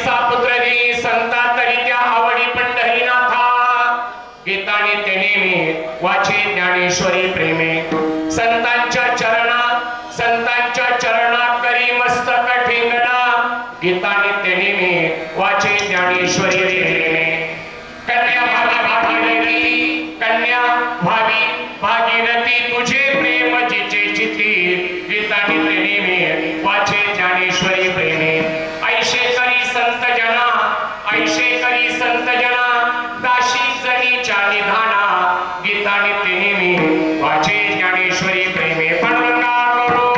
ऐसा पुत्र दे संता तरी त्या आवडी पंढरीनाथा गीताने तेने मी वाचे ज्ञानेश्वरी प्रेमे संतांच्या चरणा करी मस्तक ठेंगणा गीताने तेने मी वाचे ज्ञानेश्वरी प्रेमे कन्या भागीरथी तुझे प्रेम जिचे चिती गीताने तेने मी वाचे ज्ञानेश्वरी प्रेमे ऐशे करी संत जना दाशी जनीच्या निधाना गीताने तेने मी वाचे ज्ञानेश्वरी प्रेमे पांडुरंगा करो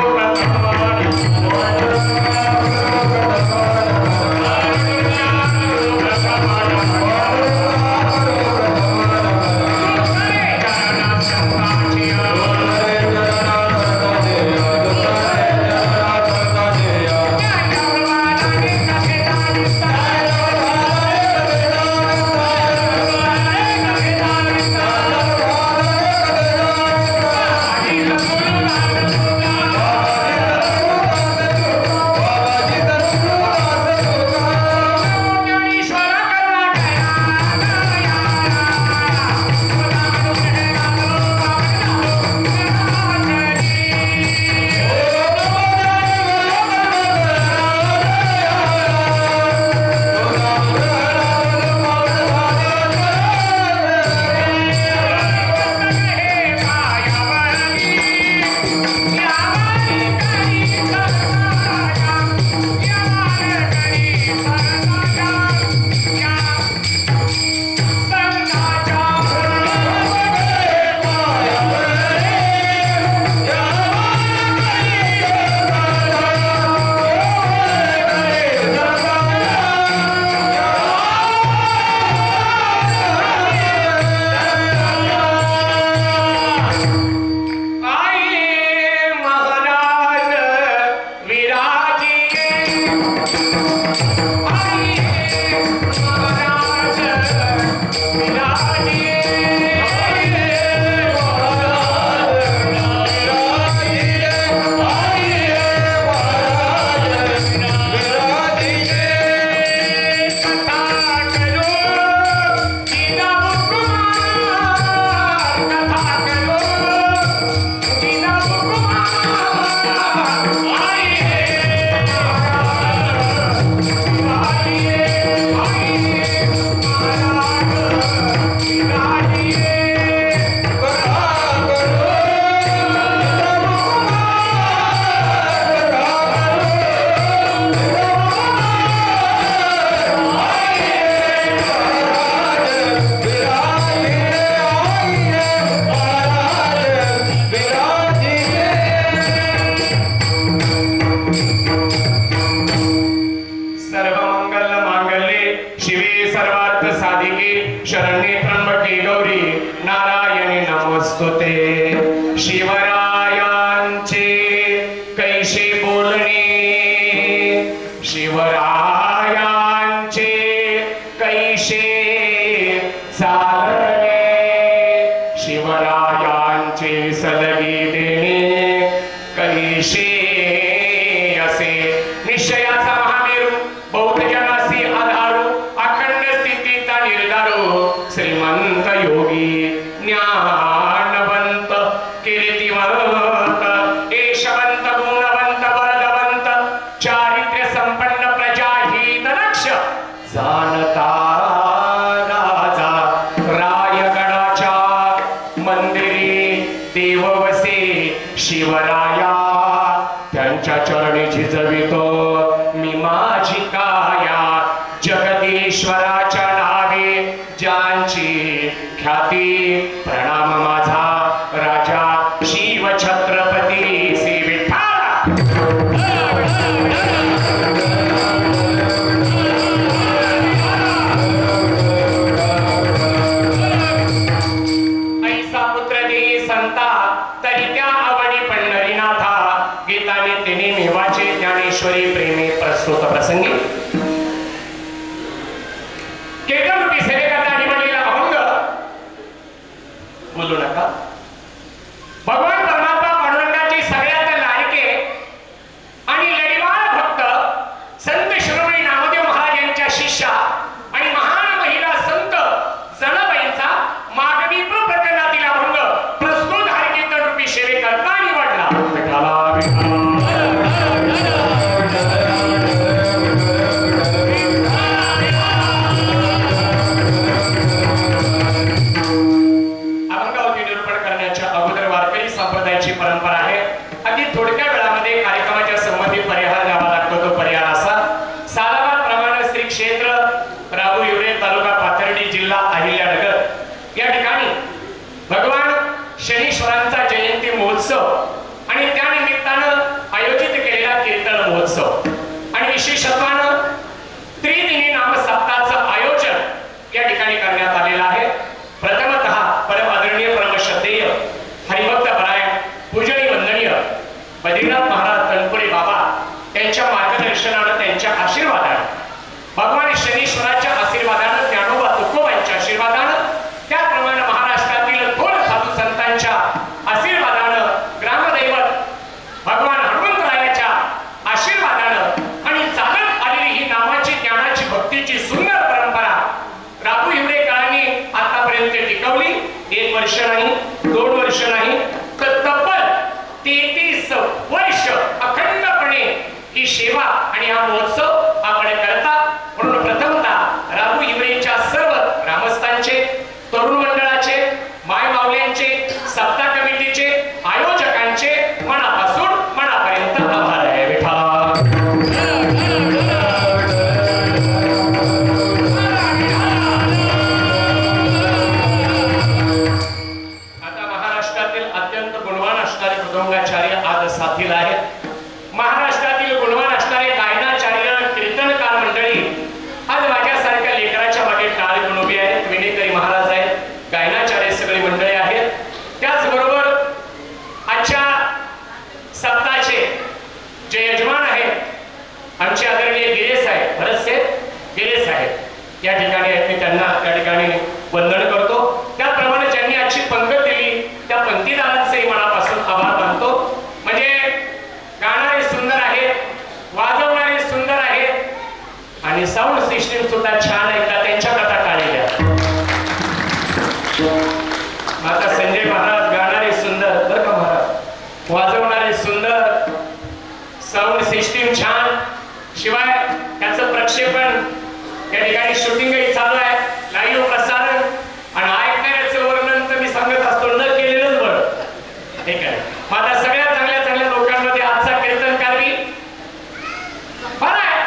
बोलू नका क्षेत्र राबू हिवरे तालुका पाथर्डी जिल्हा अहिल्यानगर या ठिकाणी भगवान शनीश्वरांचा जयंती महोत्सव आणि त्या निमित्तानं आयोजित केलेला कीर्तन महोत्सव आणि विशेषत्वानं त्रिदिनी नाम सप्ताहाचं आयोजन या ठिकाणी करण्यात आलेलं आहे। प्रथमतः परम आदरणीय परमश्रद्धेय हरिभक्त परायण पूजनीय वंदनीय बद्रीनाथ महाराज तनपुरे बाबा त्यांच्या मार्गदर्शनानं त्यांच्या आशीर्वादानं भगवान शनीश्वराच्या आशीर्वादानं ज्ञानोबा तुकोबांच्या आशीर्वादानं त्याप्रमाणे महाराष्ट्रातील थोर साधू संतांच्या आशीर्वादानं ग्रामदैवत भगवान हनुमंतरायाच्या आशीर्वादानं आणि चालत आलेली ही नामाची ज्ञानाची भक्तीची सुंदर परंपरा राबू हिवरेकरांनी आतापर्यंत टिकवली। 1 वर्ष नाही 2 वर्ष नाही तर तब्बल 33 वर्ष अखंडपणे ही सेवा आणि हा महोत्सव आपण करता। म्हणून प्रथमतः राबू हिवरेच्या सर्व ग्रामस्थांचे तरुण मंडळाचे माय मावल्यांचे सप्ताह कमिटीचे आयोजकांचे मनापासून मनापर्यंत आभार आहे। आता महाराष्ट्रातील अत्यंत गुणवान असणारे मृदंगाचार्य आज साथीला आहेत। महाराष्ट्रातील गुणवान असणारे गायनाचार्य कीर्तनकार मंडळी आज माझ्यासारख्या लेकराच्या मागे टाळ घेऊन उभी आहेत। विनेकरी महाराज आहेत, गायनाचार्य सगळी मंडळी आहेत। त्याचबरोबर आजच्या सप्ताहाचे जे यजमान आहेत आमचे आदरणीय गिरे साहेब, भरतसेठ गिरे साहेब या ठिकाणी आहेत। मी त्यांना त्या ठिकाणी वंदन करतो। त्याप्रमाणे ज्यांनी आजची पंगत दिली त्या पंक्तीदारांचेही मनापासून आभार मानतो। म्हणजे गाणारे सुंदर आहेत, वाजवणारे सुंदर आहेत आणि साऊंड सिस्टीम सुद्धा छान आहे का त्यांच्याकरता टाळी द्या। आता संजय महाराज गाणारे सुंदर बरं का महाराज, वाजवणारे सुंदर, साऊंड सिस्टीम छान, शिवाय त्याचं प्रक्षेपण या ठिकाणी शूटिंगही चालू आहे, लाईव्ह प्रसारण आणि ऐकणाऱ्याचं वर्णन तर मी सांगत असतो न केलेलंच बरं। ठीक आहे, माझा सगळ्या चांगल्या चांगल्या लोकांमध्ये आजचा कीर्तनकार मी बरं आहे,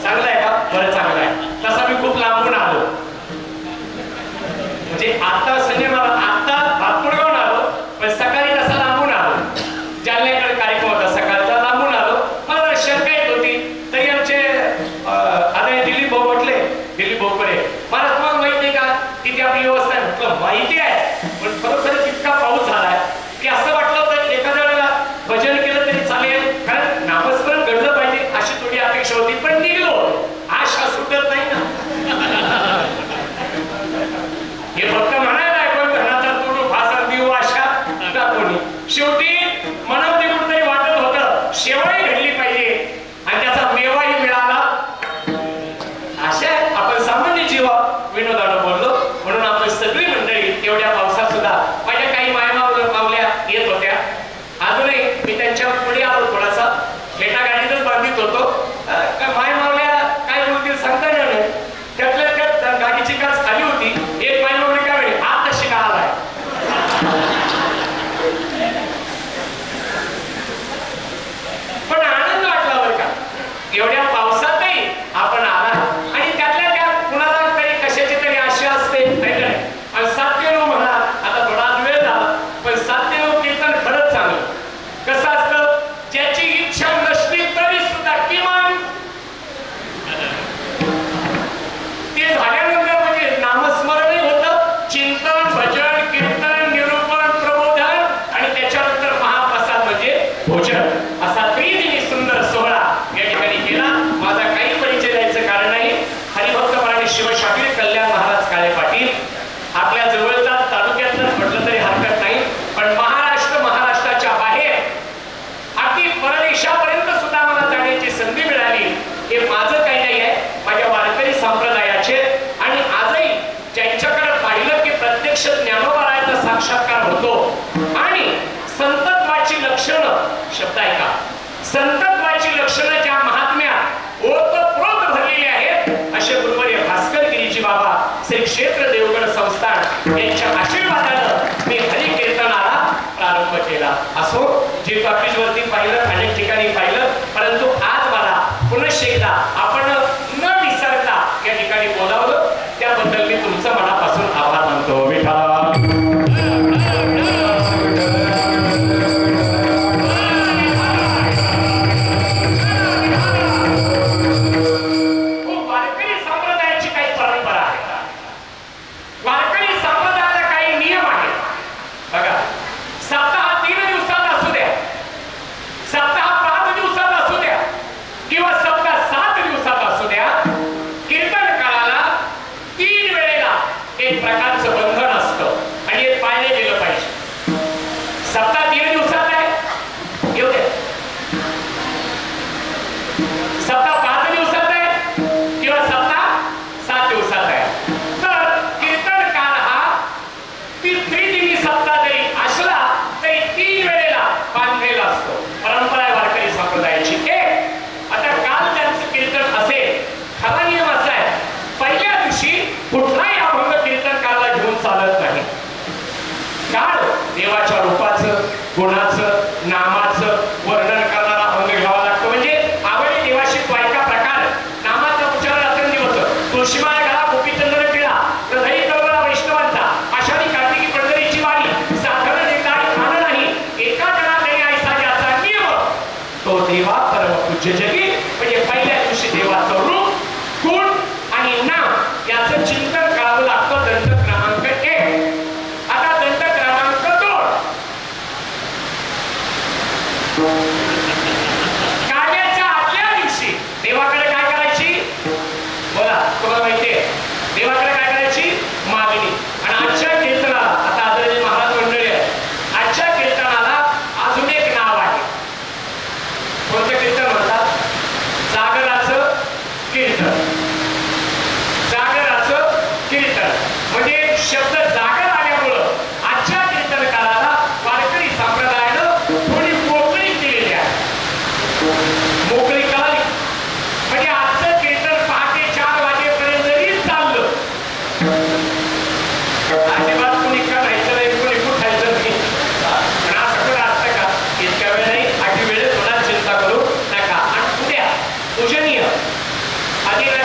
चांगला आहे का? बरं चांगला आहे। तसा मी खूप लांबून आलो, म्हणजे आता संजय मला आता भातपुरगावून आलो पण सकाळी तसा लांबून आलो। जालन्याकडे कार्यक्रम होता सकाळचा, लांबून आलो। मला शंका येत होती तरी आमचे आता दिलीप भाऊ म्हटले, दिलीप भाऊकडे मला तुम्हाला माहिती आहे का तिथे आपली व्यवस्था आहे? म्हटलं माहिती आहे पण खरोखरच इतका पाऊस झालाय की असं वाटलं होतं एखाद्या वेळेला भजन केलं तरी चालेल, कारण नामस्मरण घडलं पाहिजे अशी थोडी अपेक्षा होती पण निघलो, आशा सुटत नाही ना। हे फक्त म्हणायला पण धनाचा तोडू फासा देऊ आशा का कोणी, शेवटी मनात कुठेतरी वाटत होतं शेवाही घडली पाहिजे आणि त्याचा मेवाही मिळाला। अशा आपण सामान्य जीवा विनोदानं बोललो म्हणून आपण सगळी मंडळी एवढ्या पावसात सुद्धा माझ्या काही मावल्या येत होत्या। अजूनही मी त्यांच्या पुढे आलो, थोडासा लेटा गाडीतच बांधित होतो। माय मावल्या काय बोलतील सांगता येणार नाही, त्यातल्या त्यात गाडीची काच खाली होती। एक माय मावली काय म्हणे आत तशी का आलाय, पण आनंद वाटला बरं का एवढ्या पावसातही आपण आला आणि त्यातल्या त्यात कुणाला तरी कशाची तरी आशा असते नाही आणि 7-9 म्हणा, आता थोडा वेळ झाला पण 7-9 कीर्तन खरंच चांगलं। कसं असतं ज्याची इच्छा नसली तरी सुद्धा किमान ते झाल्यानंतर म्हणजे नामस्मरणही होतं, चिंतन भजन कीर्तन निरूपण प्रबोधन आणि त्याच्यानंतर महाप्रसाद म्हणजे भोजन, असा त्रिदिनी सुंदर सोहळा या ठिकाणी केला। माझा काही परिचय द्यायचं कारण नाही। हरिभक्त परायण शिवशाहीर कल्याण महाराज काळे पाटील आपल्या जवळचा तालुक्यातच म्हटलं तरी हरकत नाही, पण महाराष्ट्राच्या बाहेर अगदी परदेशापर्यंत सुद्धा मला जाण्याची संधी मिळाली। हे माझं काही नाही आहे, माझ्या वारकरी संप्रदायाचे। आणि आजही ज्यांच्याकडे पाहिलं की प्रत्यक्ष ज्ञानोबारायाचा साक्षात्कार होतो आणि संतत्वाची लक्षणं, शब्द ऐका, संतत्वाची लक्षणं ज्या महात्म्यात ओतप्रोत भरलेली आहेत असे गुरुवर्य भास्कर गिरीजी बाबा श्री क्षेत्र देवगड संस्थान यांच्या आशीर्वादानं मी हरिकीर्तनाला प्रारंभ केला। असो जे टॉकीजवरती पाहिलं, अनेक ठिकाणी पाहिलं, परंतु आज मला पुन्हा एकदा आपण न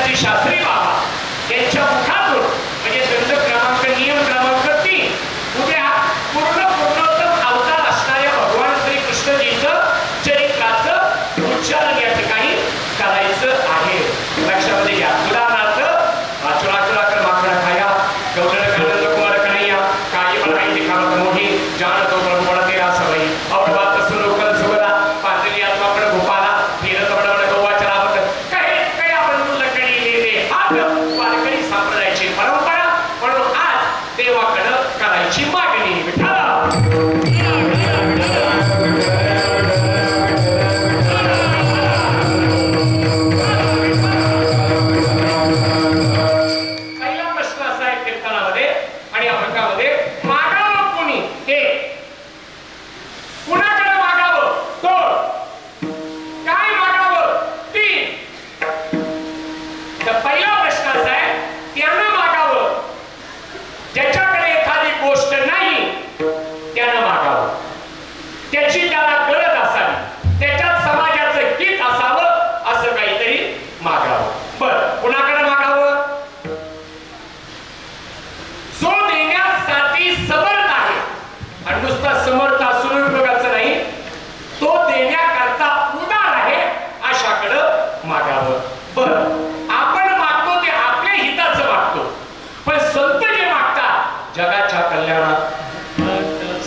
श्री शास्त्री बाबा यांच्या मुखातून म्हणजे ग्रंथ क्रमांक नियम क्रमांक 3 उद्या पूर्णोत्तम अवतार असणाऱ्या भगवान श्री कृष्णजीचं चरित्राचं उच्चारण या ठिकाणी करायचं आहे. लक्षामध्ये घ्या. उदाहरणार्थ चुरा कर माखणा खाया गौरव कनंद कुमार कन्हैया काही बनाई दिखावत मोही जान तो प्रभु बड़ा तेरा सवई और बात सुनो कल सुबला पातली आत्मा पण गोपाला तीरथ बडबड गोवा चरावत काही आपण लकडी लेते हात वारकरी संप्रदायाची परंपरा म्हणून आज देवाकडे करायची मागणी. विठ्ठल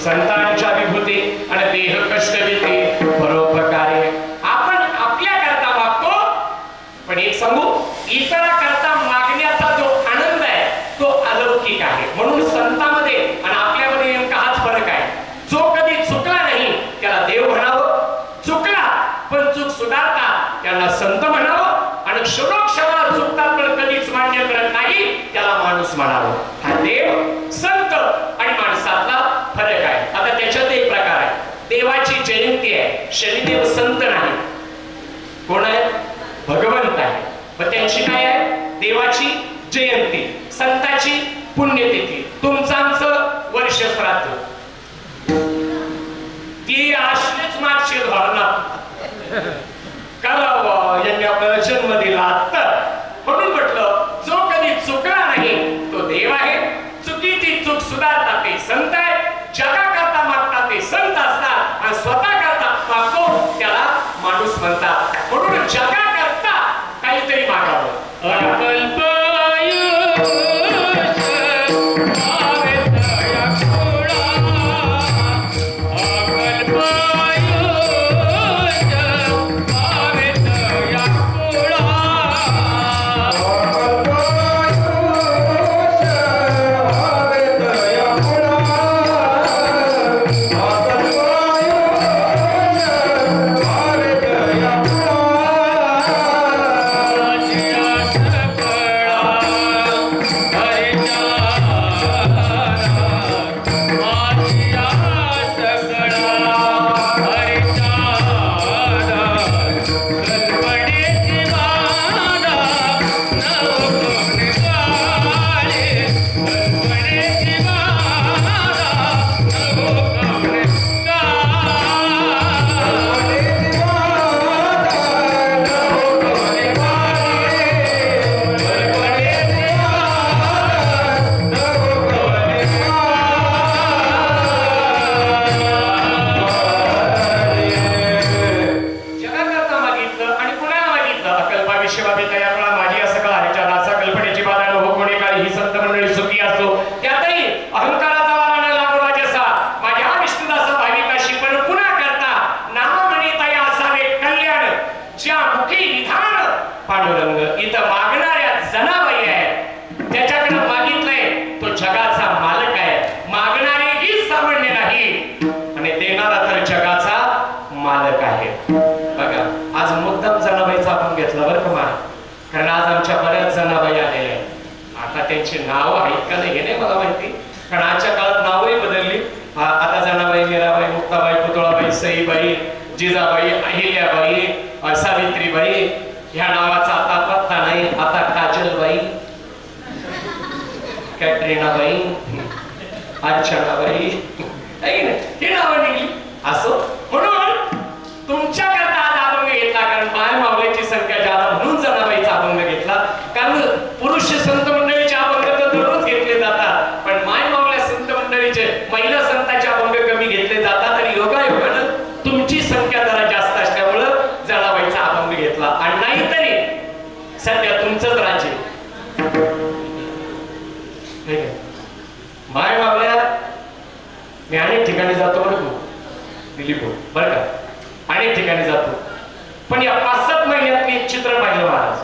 संतांच्या विभूती आणि देह कष्ट भीती परोपकारे आपण आपल्या करता मागतो. पण एक सांगू, इतरा करता मागण्याचा जो आनंद आहे तो अलौकिक आहे. म्हणून संतांमध्ये आणि आपल्यामध्ये नेमका हाच फरक आहे. जो कधी चुकला नाही त्याला देव म्हणावं, चुकला पण चूक सुधारता त्यांना संत म्हणावं, आणि क्षणोक्षणाला चुकतात पण कधीच मान्य करत नाही त्याला माणूस म्हणावं. हा देव संत आणि माणसातला फरक आहे. आता त्याच्यात एक प्रकार आहे. देवाची जयंती आहे. शनिदेव संत नाही, कोण आहे? भगवंत आहे. पण त्यांची काय आहे? देवाची जयंती, संताची पुण्यतिथी. तुमचं आमचं वर्ष श्राद्ध ती असलीच मागची धोरणा करावं यांनी आपल्याला जन्म दिला. म्हणून म्हटलं जो कधी चुकला नाही तो देव आहे. चुकीची चूक सुधारता ते संत आहे. जगा करता मागता ते संत असतात आणि स्वतः करता मागतो त्याला माणूस म्हणतात. म्हणून जगा करता काहीतरी मागावं. त्यांची नाव आहेत का नाही हे नाही मला माहिती, कारण आजच्या काळात नावही बदलली. आता जनाबाई, मीराबाई, मुक्ताबाई, पुतळाबाई, सईबाई, जिजाबाई, अहिल्याबाई, सावित्रीबाई ह्या नावाचा आता पत्ता नाही. आता काजलबाई, कॅटरीनाबाई, अर्चनाबाई ही नावं निघली. असो म्हणून तुमच्याकरता आज अभंग घेतला, कारण माय मावल्याची संख्या जादा म्हणून जनाबाईचा अभंग घेतला. सध्या तुमचंच राज्य. माय बाबल्या मी अनेक ठिकाणी जातो बरं तू दिलीप बरं का, अनेक ठिकाणी जातो. पण या 5-7 महिन्यात मी एक चित्र पाहिलं महाराज.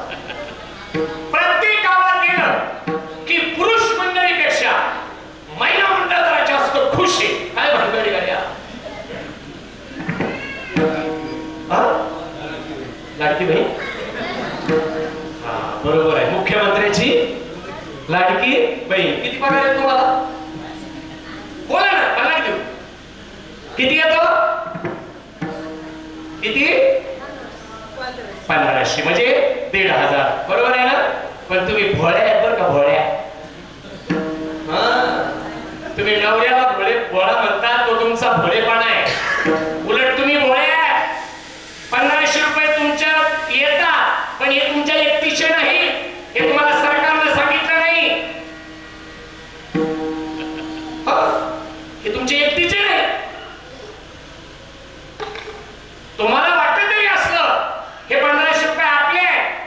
प्रत्येक गावात गेलं की पुरुष मंडळीपेक्षा महिला मंडळ जरा जास्त खुश आहे. काय भानगडी गाड्या लाडकी बहीण. हा बरोबर आहे, मुख्यमंत्र्याची लाडकी बहीण. किती पगार आहे तुम्हाला? बोला ना, पगार देऊ. किती येतो? किती? 1500 म्हणजे 1500. बरोबर आहे ना? पण तुम्ही भोळ्या आहेत बरं का, भोळ्या. तुम्ही नवऱ्याला भोळा म्हणतात, तो तुमचा भोळेपणा आहे. उलट तुम्ही भोळ्या. 1500 रुपये तुमच्या येतात, पण हे तुमच्या एकटीचे नाही. हे तुम्हाला सरकारनं सांगितलं नाही. हे तुमचे एकटीचे नाही. तुम्हाला वाटत तरी असलं हे 1500 रुपये आपले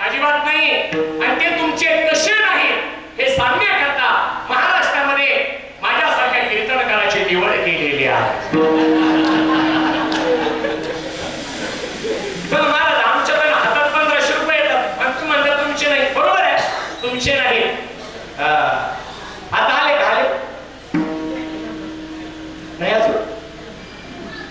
अजिबात नाही, आणि ते तुमचे कसे नाही हे सांगण्याकरता महाराष्ट्रामध्ये माझ्यासारख्या कीर्तनकाराची निवड केलेली आहे. पण महाराज आमच्या हातात 1500 रुपये येतात आणि तू म्हणता तुमचे नाही. बरोबर आहे, तुमचे नाही. आता आले का? आले नाही अजून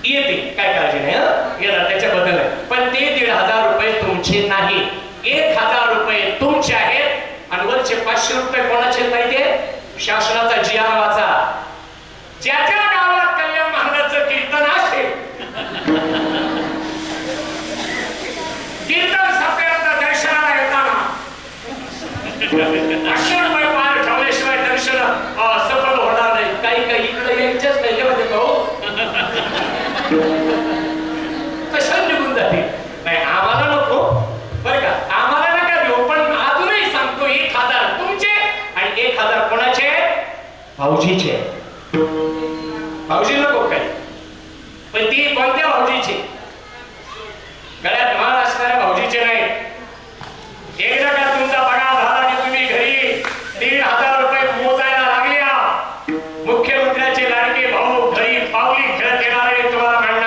येते, काय काळजी नाही. येणार त्याच्याबद्दल आहे. पण ते 1500 रुपये तुमचे नाही, 1000 रुपये तुमचे आहेत. आणि वरचे 500 रुपये कोणाचे माहितीये? शासनाचा GR वाचा. ज्याच्या गावात कल्याण महाराजचं कीर्तन असेल, कीर्तन सप्ताहात दर्शनाला येताना 500 रुपये पार ठेवल्याशिवाय दर्शन सफल होणार नाही. काही इकडे यायच्याच नाही मध्ये भाऊ. कशा निघून जाते? नाही आम्हाला नको बरं का, आम्हाला नका देऊ. पण अजूनही सांगतो 1000 तुमचे आणि 1000 कोणाचे? भाऊजीचे. भाऊजी नको काही, पण ती कोणत्या भाऊजीचे? गळ्यात माळ असणाऱ्या भाऊजीचे नाही. एकदा का तुमचा पगार झाला आणि तुम्ही घरी 1500 रुपये मोजायला लागल्या, मुख्यमंत्र्याचे लाडके भाऊ घरी पावली खेळत येणारे तुम्हाला म्हणणार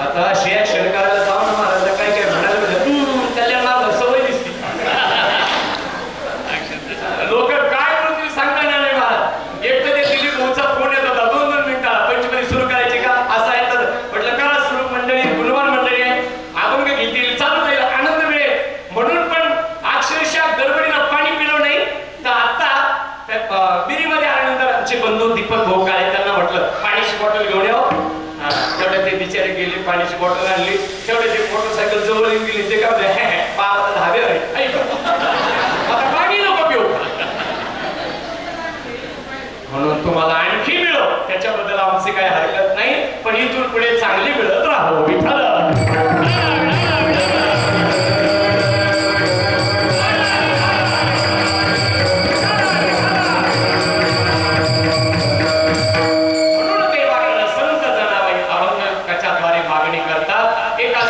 आता शेअर शेअर जाऊ ना महाराज. काय काय म्हणायला कल्याण माझं सवय दिसते. लोक काय म्हणून सांगता नाही महाराज. एक तर ते दिलीप भाऊचा फोन येत होता 2-2 मिनिटाला. पंचमरी सुरू करायची का असं आहे तर म्हटलं करा सुरू. मंडळी गुणवान मंडळी आहे, अभंग घेतील, चालू जाईल, आनंद मिळेल म्हणून. पण अक्षरशः गडबडीनं पाणी पिलो नाही. तर आता बिरीमध्ये आल्यानंतर आमचे बंधू दीपक भाऊ काय त्यांना म्हटलं पाण्याची बॉटल घेऊन यावं. तेवढे ते बिचारे गेले, पाण्याची बॉटल आणली. तेवढे ते मोटरसायकल जवळ येऊन गेली. ते काय बाबा धाबे आहे, आता पाणी नको पिऊ म्हणून तुम्हाला आणखी मिळो त्याच्याबद्दल आमची काही हरकत नाही. पण इथून पुढे चांगली मिळत राहो. विठ्ठल एका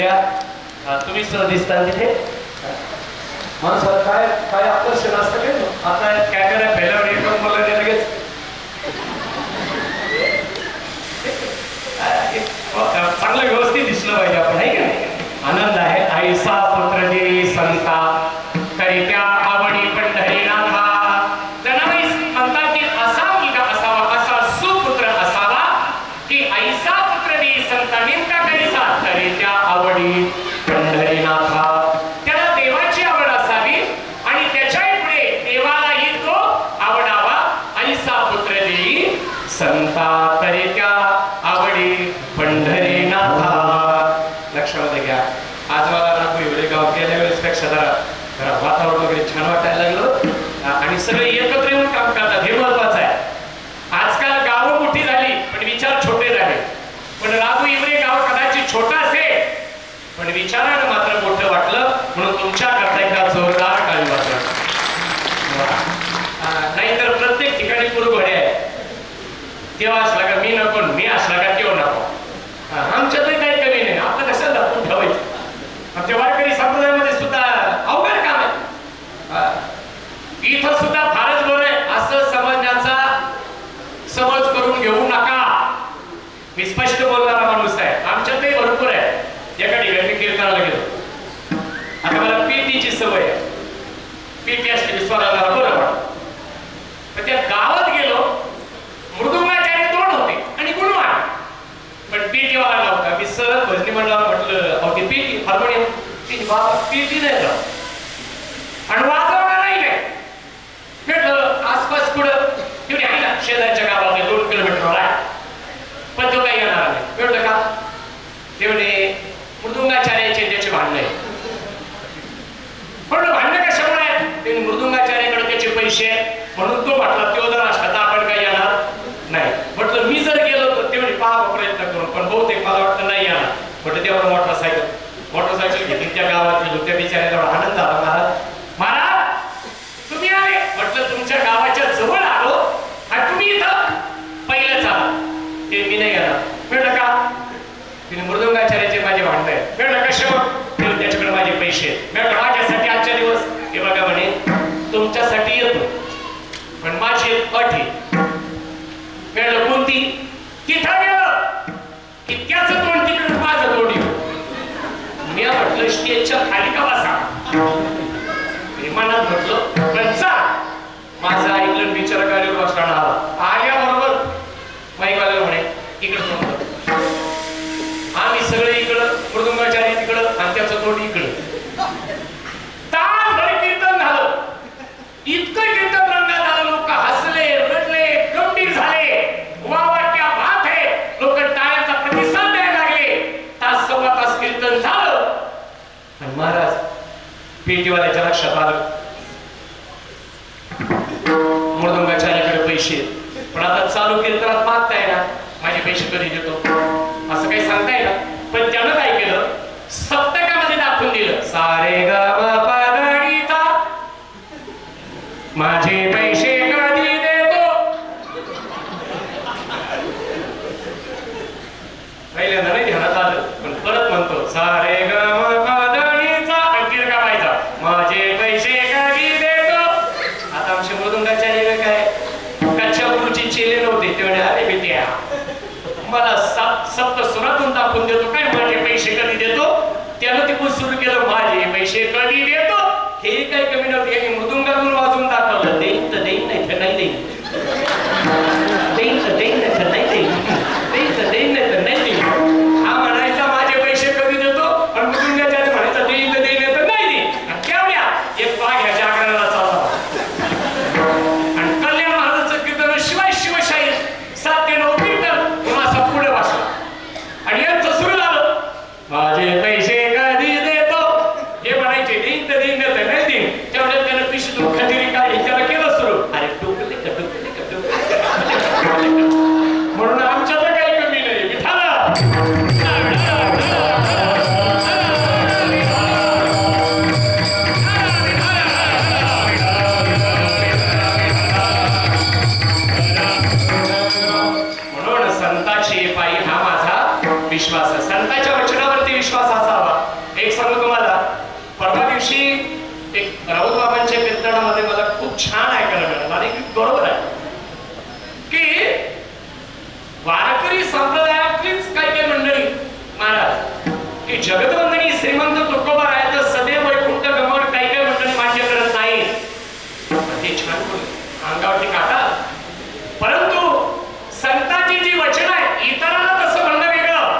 सगळ्या तुम्ही सहज दिसता तिथे माणसाला काय काय आकर्षण असतं काय आता कॅमेरा फैल्यावर एकदम मला लगेच चांगलं व्यवस्थित दिसलं पाहिजे आपण आहे का नाही आनंद आहे आईसा पुत्र देवी संता करित्या आवडी पंढरीनाथा जनाबाई म्हणतात की असा मुलगा असावा असा सुपुत्र असावा की आईसा पुत्र देवी संता नेमका करिसा करित्या आवडी पंढरीनाथा त्याला देवाची आवड असावी आणि त्याच्याही पुढे देवालाही तो आवडावा आईसा पुत्र देवी संता करित्या आवडी पंढरीनाथा लक्षामध्ये घ्या आज मला नागपूर वेळेगाव गेल्या वेळेसपेक्षा जरा वातावरण वगैरे छान वाटायला लागलं आणि सगळे एकत्र येऊन काम करतात हे महत्वाचं आहे आजकाल गावं मोठी झाली पण विचार छोटे झाले पण राघू इवरे गाव कदाचित छोटा असेल पण विचारानं मात्र मोठं वाटलं म्हणून तुमच्या करता एकदा जोरदार टाळी वाजवा नाहीतर प्रत्येक ठिकाणी कुरघोडे आहे तेव्हा असला का मी नको मी असला का तेव्हा नको आमच्यातही काही कमी नाही आपलं कसं लपून ठेवायचं आमच्या वारकरी संप्रदायामध्ये सुद्धा अवघड काम आहे इथं सुद्धा फारच बरं आहे असं समजण्याचा समज करून घेऊ नका मी स्पष्ट बोलणारा माणूस आहे आमच्यातही भरपूर आहे एका ठिकाणी मी कीर्तनाला गेलो आता मला पीटीची सवय आहे पीटी असलेली स्वराला बरं वाटतं पण त्या गावात गेलो मृदुंगाचार्य 2 होते आणि गुणवान पण पीटी वाला नव्हता मी सहज भजनी मंडळाला म्हटलं अहो ती पीटी हार्मोनियम ती बाबा पीटी नाही जाऊ आणि वाजवणारही नाही म्हटलं आसपास पुढं तेवढी आहे ना शेजारच्या गावात 2 किलोमीटरवर आहे पण तो काही येणार नाही म्हटलं का तेवढे मृदुंगाचार्याचे त्याचे भांडण आहे म्हटलं भांडणं कशामुळे आहेत ते मृदुंगाचार्याकडे त्याचे पैसे म्हणून तो म्हटला तो जर असला तर आपण काही येणार नाही म्हटलं मी जर गेलो तर तेवढी पाहावा प्रयत्न करू पण बहुतेक मला वाटतं नाही येणार म्हटलं तेवढं मोटरसायकल घेतली त्या गावात गेलो त्या बिचाऱ्याला आनंद झाला महाराज तुम्ही आले म्हटलं तुमच्या गावाच्या जवळ आलो आणि तुम्ही इथं पहिलंच आला ते मी नाही येणार म्हटलं का तिने मृदुंगाचार्याचे माझे भांडण आहे म्हटलं कशावर त्याच्याकडे माझे पैसे म्हटलं माझ्यासाठी आजच्या दिवस हे बघा म्हणे तुमच्यासाठी येतो पण माझी एक अट आहे म्हटलं कोणती तिथं गेलं की त्याचं तोंड तिकडे माझं तोंड येऊ मी म्हटलं स्टेजच्या खाली का बसा विमानात म्हटलं पण जा माझं ऐकलं बिचारा गाडीवर बसला आला आल्याबरोबर माईकवाल्याला म्हणे इकडं आम्ही सगळे इकडं मृदुंगाचार्य तिकडं आणि त्याचं तोंड इकडं तासभर कीर्तन झालं इतकं कीर्तन रंगात आलं लोक हसले रडले गंभीर झाले वा क्या बात आहे लोक टाळ्यांचा प्रतिसाद द्यायला लागले तास सव्वा तास कीर्तन झालं आणि महाराज पेटीवाल्याच्या लक्षात आलं मृदुंगाचार्याकडे पैसे पण आता चालू कीर्तनात मागताय ना माझे पैसे कधी देतो असं काही सांगताय ना पण त्यानं काय केलं सप्तकामध्ये दाखवून दिलं सारे ग म प ध नी सा माझे पैसे कधी देतो पहिल्यांदा नाही ध्यानात आलं पण परत म्हणतो सारे ग म प ध नी सा आणि तिरका व्हायचा माझे पैसे कधी देतो आता आमचे मृदुंगाचार्य काय कच्च्या गुरुची चेले नव्हते तेवढे अरे बेट्या मला सप्त सुरातून दाखवून देतो काय माझे पैसे कधी देतो त्यानं ते सुरू केलं माझे पैसे कधी देतो हे काही कमी नव्हते यांनी मृदुंगातून वाजून दाखवलं देईन तर देईन नाही तर नाही देईन देईन तर देईन नाही तर नाही देईन देईन तर देईन नाही तर नाही देईन हा म्हणायचा माझे पैसे कधी देतो आणि मृदुंगाच्या म्हणायचा देईन तर देईन नाही तर नाही देईन केवढ्या एक बाग ह्या जागरणाला चालला आणि कल्याण महाराजांचं कीर्तन शिवाय शिवशाही 7 ते 9 कीर्तन पुन्हा असा पुढे वाचला आणि यांचं सुरू झालं माझे पैसे कधी देतो हे म्हणायचे देईन तर देईन नाही तर नाही देईन तेवढ्यात त्यानं पिशवीतून खजिरी काढली त्याला केलं सुरू अरे टोकले का एक सांगू तुम्हाला, परवा दिवशी एक राऊत बाबांच्या कीर्तनामध्ये मला खूप छान ऐकायला मिळालं आणि बरोबर आहे की वारकरी संप्रदायातलीच काही काही मंडळी महाराज की जगदवंदनी श्रीमंत तुकोबारायाचं सदैव वैकुंठ गमन काही काही मंडळी मान्य करत नाही. ते छान बोलले, अंगावरती काटा. परंतु संतांची जी वचन आहे इतरांना तसं म्हणणं वेगळं,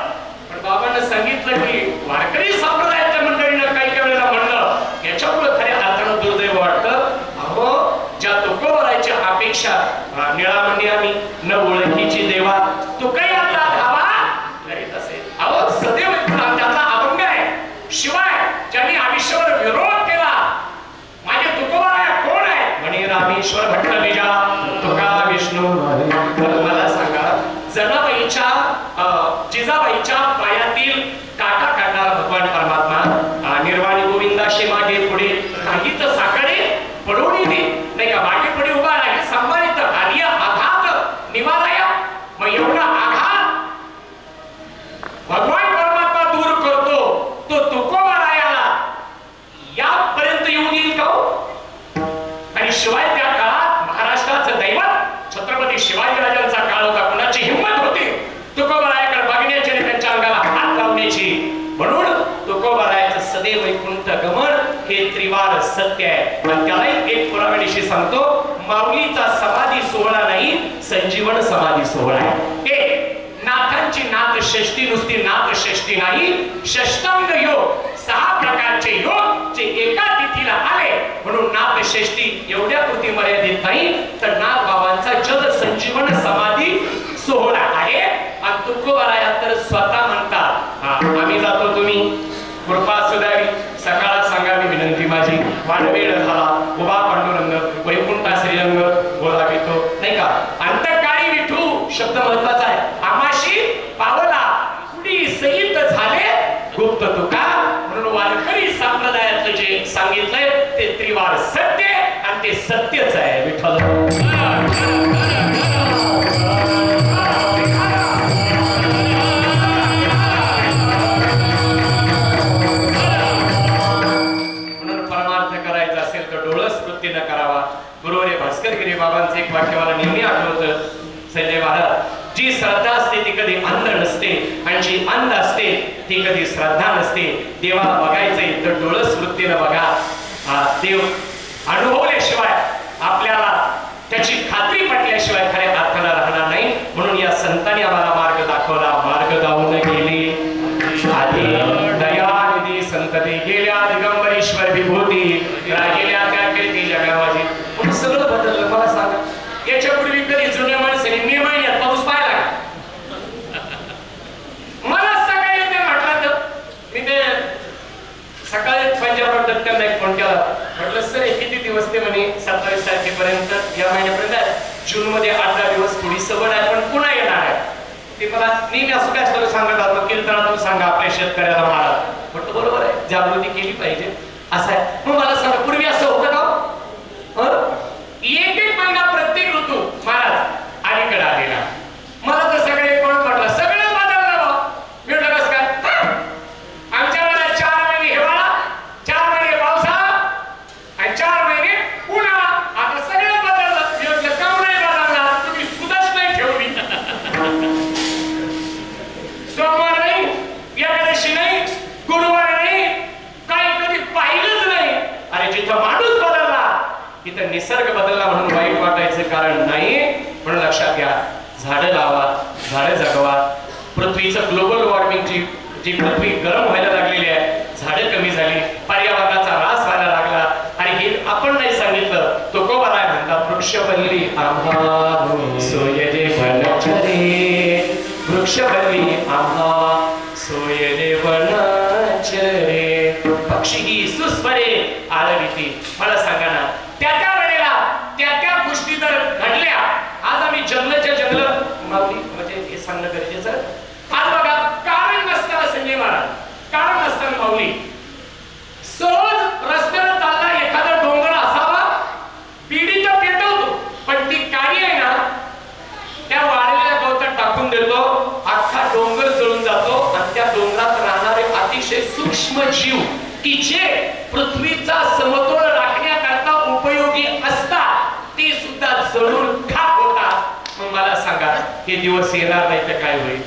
पण बाबांना सांगितलं की वारकरी संप्रदायाच्या मंडळीनं काही काही वेळेला म्हणलं याच्यामुळे खऱ्या अर्थानं दुर्दैव वाटतं. अहो ज्या तुकोबारायाची अपेक्षा निळामणी आम्ही न ओळखीची देवा तुकयाचा धावा करीत असेल. अहो सदैव त्यातला अभंग आहे. शिवाय ज्यांनी आयुष्यावर विरोध केला माझे तुकोबाराया कोण आहे म्हणे रामेश्वर भट्ट बीजा तुका विष्णू. मला सांगा जनाबाईच्या जिजाबाईच्या पायातील काटा काढणारा भगवान परमात्मा निर्वाणी गोविंदाशी मागे पुढे काहीच साकडे पडून नाही का, मागे पुढे उभा राहील संभाळित कार्य आघात निवाराया. मग एवढा आघात भगवान परमात्मा दूर करतो तो तुकोबारायाला यापर्यंत येऊ देईल का? आणि शिवाय त्या काळात महाराष्ट्राचं दैवत छत्रपती शिवाजीराजांचा काळ होता. कुणाची हिंमत होती तुकोबारायाकडे बघण्याची आणि त्यांच्या अंगाला हात लावण्याची. म्हणून तुकोबारायाचं सदैव वैकुंठ गमन हे त्रिवार सत्य आहे. आणि त्यालाही एक पुराव्याविषयी सांगतो, माऊलीचा समाधी सोहळा नाही संजीवन समाधी सोहळा आहे. नाथांची नाथ षष्टी नुसती नाथ षष्टी नाही, षष्टांग योग 6 प्रकारचे योग जे एका तिथीला आले म्हणून नाथ षष्टी एवढ्या कृती मर्यादित नाही, तर नाथ बाबांचा जल संजीवन समाधी सोहळा आहे. आणि तुकोबाराया तर स्वतः म्हणतात आम्ही जातो, तुम्ही कृपा सुधावी सकाळ सांगावी विनंती माझी. वाणवेळ झाला उभा पांडुरंग वैकुंठा श्रीरंग बोलावितो नाही का. अंतकाळी विठू शब्द महत्वाचा आहे. आमाशी पावला कुडी सहित झाले गुप्त तुका. म्हणून वारकरी संप्रदायातलं जे सांगितलंय ते त्रिवार सत्य आणि ते सत्यच आहे. विठ्ठल करावा. गुरुवारी भास्करगिरी बाबांचं एक वाक्य मला नेहमी आठवतं, संजय महाराज, जी श्रद्धा असते ती कधी अंध नसते आणि जी अंध असते ती कधी श्रद्धा नसते. देवाला बघायचंय तर डोळस वृत्तीनं बघा. देव अनुभवल्याशिवाय आपल्याला त्याची खात्री पटल्याशिवाय खऱ्या अर्थाला राहणार नाही. म्हणून या संतांनी आम्हाला मार्ग दाखवला. मार्ग दावून गेली आधी दयानिधी संतती गेल्या दिगंबरेश्वर विभूती गेल्या त्या केली जगावाजी. पण सगळं बदललं. मला सांगा याच्यापूर्वी कधी जुन्या माणसाने मे महिन्यात पाऊस पाहिला? मला सकाळी ते म्हटलं तर मी ते सकाळी पंजाब त्यांना एक फोन केला. म्हटलं सर किती दिवस ते म्हणे 27 तारखेपर्यंत या महिन्यापर्यंत. जून मध्ये 8-10 दिवस थोडी सवड आहे पण पुन्हा येणार आहे. ते मला नेहमी असं काय असतं सांगत आहोत कीर्तनातून सांगा आपल्या शेतकऱ्याला महाराज. म्हटलं बरोबर आहे, जागृती केली पाहिजे असं आहे. मग मला सांगा पूर्वी असं होतं का? एक एक महिना प्रत्येक ऋतू महाराज अलीकडे आलेला. मला तर सगळे कोण म्हटलं सगळं बदललं. मी म्हटलं कसं काय? आमच्या वेळेला 4 महिने हिवाळा, 4 महिने पावसाळा आणि 4 महिने उन्हाळा. आता सगळं बदललं. मी म्हटलं का नाही बदलणार? तुम्ही सुद्धाच नाही ठेवली. सोमवार नाही, एकादशी नाही, गुरुवार नाही, काही कधी पाहिलंच नाही. अरे जिथं माणूस बदलला तिथं निसर्ग बदलला म्हणून वाईट वाटायचं कारण नाही. म्हणून लक्षात घ्या, झाडं लावा, झाडं जगवा. पृथ्वीचं ग्लोबल वॉर्मिंग जी पृथ्वी गरम व्हायला लागलेली आहे, झाडं कमी झाली, पर्यावरणाचा ऱ्हास व्हायला लागला. आणि हे आपण नाही सांगितलं, तुकोबाराय म्हणतात वृक्षवल्ली आम्हा सोयजे वनचरे, वृक्षवल्ली आम्हा सोयजे वनचरे, पक्षी ही सुस्वरे आळविती. मला सांगा ना, त्या वेळेला त्या गोष्टी जर घडल्या, आज आम्ही जंगलच्या जंगल माऊली म्हणजे हे सांगणं गरजेचं. आज बघा कारण नसताना संजय महाराज, कारण नसताना माऊली सहज रस्त्यावर चालला एखादा डोंगर असावा, पिढी तर पेटवतो पण ती काळी आहे ना त्या वाळलेल्या गवतात टाकून देतो, अख्खा डोंगर जळून जातो आणि त्या डोंगरात राहणारे अतिशय सूक्ष्म जीव की जे पृथ्वीचा समतोल राखण्याकरता उपयोगी असतात ते सुद्धा जळून खाक होतात. मग मला सांगा हे दिवस येणार नाही तर काय होईल?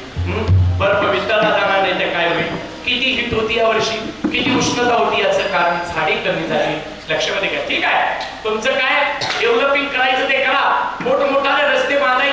बर्फ वितळला जाणार नाही तर काय होईल? किती हिट होती या वर्षी, किती उष्णता होती, याचं कारण झाडे कमी झाली. लक्षामध्ये घ्या. ठीक आहे, तुमचं काय डेव्हलपिंग करायचं ते करा, मोठमोठाले रस्ते बांधायचे